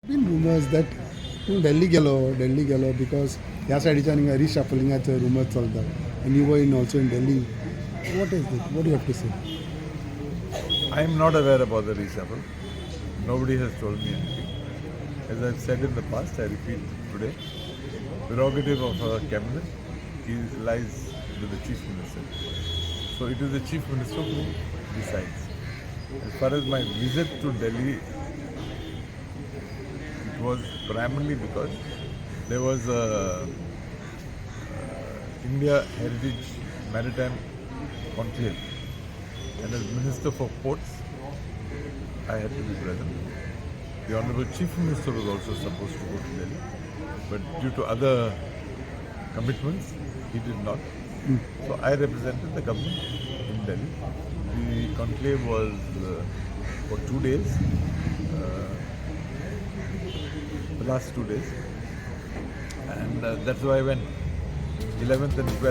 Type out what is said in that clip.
been rumors that Delhi गेलो because ह्या सायडीच्यान रिशफलिंगाचे rumors चलतात and you were in also in Delhi. What is it? What do you have to say? I am not aware about the reshuffle. Nobody has told me anything. As I've said in the past, I repeat today, prerogative of a cabinet lies with the chief minister. So it is the chief minister who decides. As far as my visit to Delhi, it was primarily because there was a India Heritage Maritime Conclave, and as Minister for Ports, I had to be present. The Honorable Chief Minister was also supposed to go to Delhi, but due to other commitments, he did not. So I represented the government in Delhi. The conclave was for 2 days, the last 2 days, and that's why I went 11th and 12th.